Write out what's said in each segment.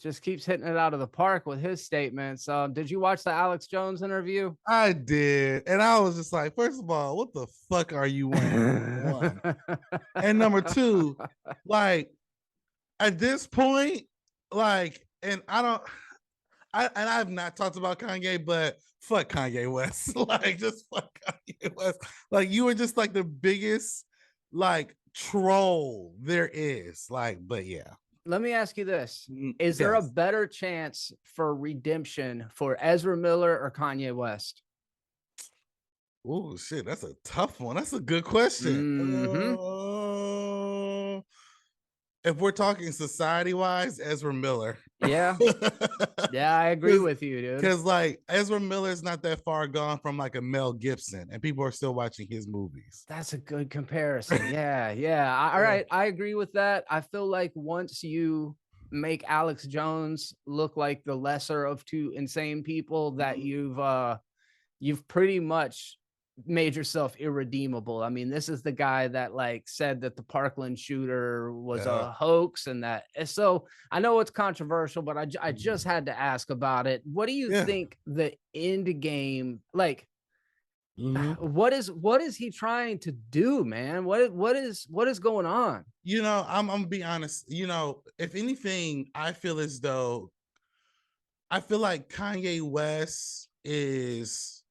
just keeps hitting it out of the park with his statements. Did you watch the Alex Jones interview? I did. And I was just like, first of all, what the fuck are you wearing? One. And number two, like at this point, like, and I've not talked about Kanye, but fuck Kanye West. Like, just fuck Kanye West. Like, you were just like the biggest like troll there is. Like, but yeah. Let me ask you this. Is there a Yes. better chance for redemption for Ezra Miller or Kanye West? Oh shit, that's a tough one. That's a good question. Mm-hmm. If we're talking society wise, Ezra Miller. Yeah. Yeah, I agree with you, dude. Because like Ezra Miller is not that far gone from like a Mel Gibson, and people are still watching his movies. That's a good comparison. Yeah, yeah. All right, I agree with that. I feel like once you make Alex Jones look like the lesser of two insane people, that you've pretty much made yourself irredeemable. I mean, this is the guy that like said that the Parkland shooter was Yeah. a hoax, and that so I know it's controversial, but I just had to ask about it. What do you Yeah. think the end game, like Mhm. what is he trying to do, man? What is going on? You know, I'm gonna be honest. You know, if anything, I feel like Kanye West is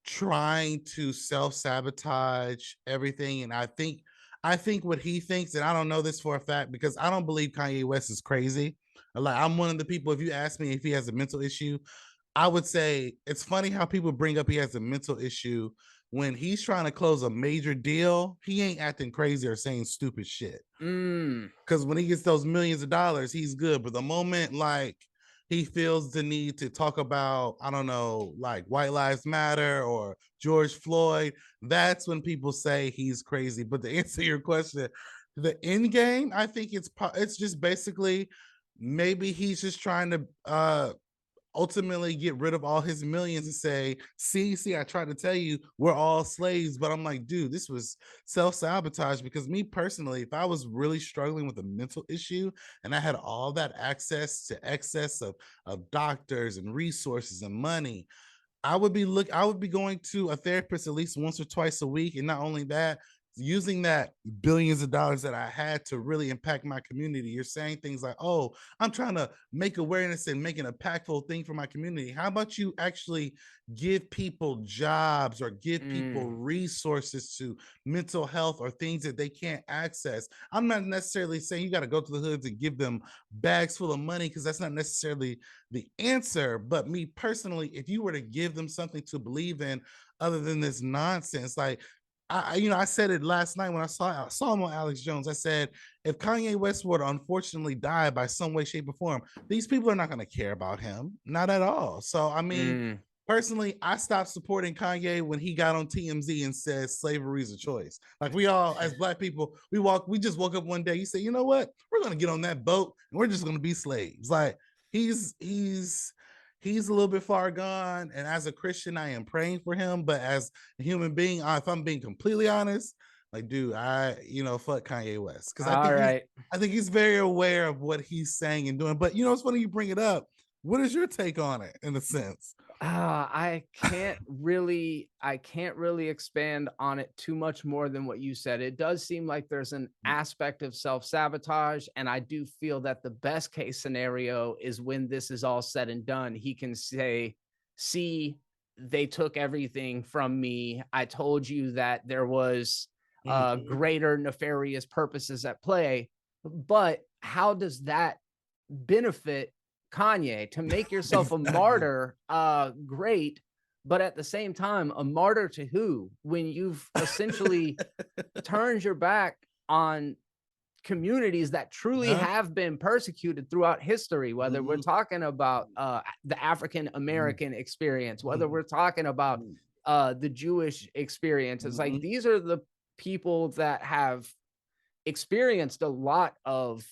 trying to self-sabotage everything. And I think what he thinks, and I don't know this for a fact because I don't believe Kanye West is crazy. Like, I'm one of the people, if you ask me if he has a mental issue, I would say it's funny how people bring up he has a mental issue when he's trying to close a major deal. He ain't acting crazy or saying stupid shit. Mm. Because when he gets those millions of dollars, he's good. But the moment like he feels the need to talk about, I don't know, like White Lives Matter or George Floyd, that's when people say he's crazy. But to answer your question, the end game, I think it's just basically maybe he's just trying to ultimately get rid of all his millions and say, see, I tried to tell you we're all slaves. But I'm like, dude, this was self-sabotage. Because me personally, if I was really struggling with a mental issue and I had all that access to excess of doctors and resources and money, I would be going to a therapist at least once or twice a week. And not only that, using that billions of dollars that I had to really impact my community. You're saying things like, oh, I'm trying to make awareness and make an impactful thing for my community. How about you actually give people jobs or give people Mm. resources to mental health or things that they can't access? I'm not necessarily saying you got to go to the hoods and give them bags full of money, because that's not necessarily the answer. But me personally, if you were to give them something to believe in other than this nonsense, like I said it last night when I saw him on Alex Jones. I said, if Kanye West were to unfortunately die by some way, shape, or form, these people are not going to care about him, not at all. So I mean, Mm. personally, I stopped supporting Kanye when he got on TMZ and said slavery is a choice. Like, we all, as Black people, we just woke up one day. You say, you know what? We're going to get on that boat and we're just going to be slaves. Like, he's a little bit far gone. And as a Christian, I am praying for him. But as a human being, if I'm being completely honest, like, dude, fuck Kanye West. Because All right. I think he's very aware of what he's saying and doing. But it's funny you bring it up. What is your take on it in a sense? I can't really expand on it too much more than what you said. It does seem like there's an aspect of self-sabotage, and I do feel that the best case scenario is when this is all said and done, he can say, see, they took everything from me. I told you that there was Mhm. greater nefarious purposes at play. But how does that benefit Kanye? To make yourself a Exactly. martyr, great, but at the same time, a martyr to who? When you've essentially turned your back on communities that truly Yeah. have been persecuted throughout history, whether we're Mhm. talking about the African Mhm. American experience, whether Mhm. we're talking about the Jewish experience. It's like Mhm. these are the people that have experienced a lot of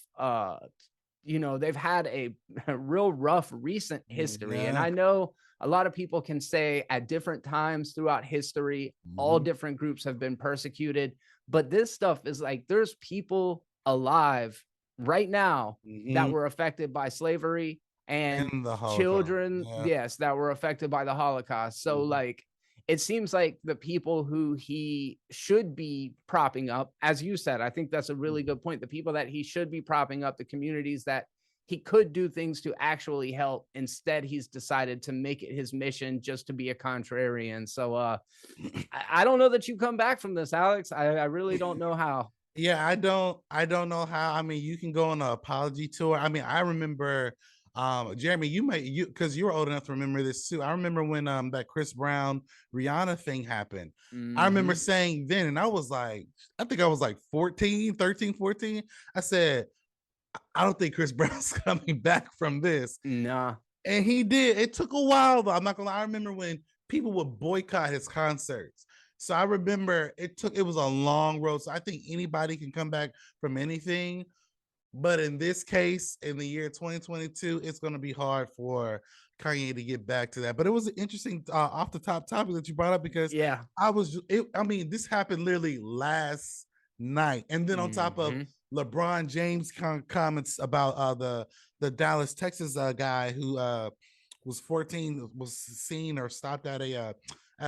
they've had a real rough recent history. And Yeah. I know a lot of people can say at different times throughout history, all Mhm. different groups have been persecuted. But this stuff is like there's people alive right now that Mhm. were affected by slavery, and And the Holocaust. children, Yeah. yes, that were affected by the Holocaust. So, Mhm. like, it seems like the people who he should be propping up, as you said, I think that's a really good point. The people that he should be propping up, the communities that he could do things to actually help, instead, he's decided to make it his mission just to be a contrarian. So, I don't know that you come back from this, Alex. I really don't know how. Yeah, I don't know how. I mean, you can go on an apology tour. I mean, I remember Jeremy, you might you because you're old enough to remember this too. I remember when that Chris Brown Rihanna thing happened. I remember Mhm. saying then, and I was like, I think I was like 14, 13, 14. I said, I don't think Chris Brown's coming back from this. Nah. And he did. It took a while though. I'm not gonna lie. I remember when people would boycott his concerts. So I remember it was a long road. So I think anybody can come back from anything. But in this case, in the year 2022, it's going to be hard for Kanye to get back to that. But it was an interesting off the top topic that you brought up because Yeah. I mean, this happened literally last night. And then on top of Mhm. LeBron James comments about the Dallas, Texas guy who was 14, was seen or stopped at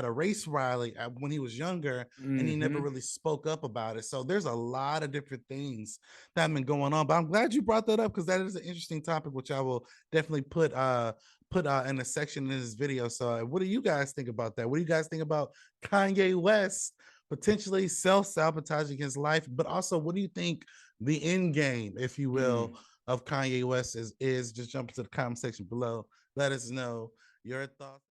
a race rally when he was younger, and he never Mhm. really spoke up about it. So there's a lot of different things that have been going on. But I'm glad you brought that up because that is an interesting topic, which I will definitely put in a section in this video. So what do you guys think about that? What do you guys think about Kanye West potentially self-sabotaging his life? But also, what do you think the end game, if you will, Mm. of Kanye West is? Just jump into the comment section below. Let us know your thoughts.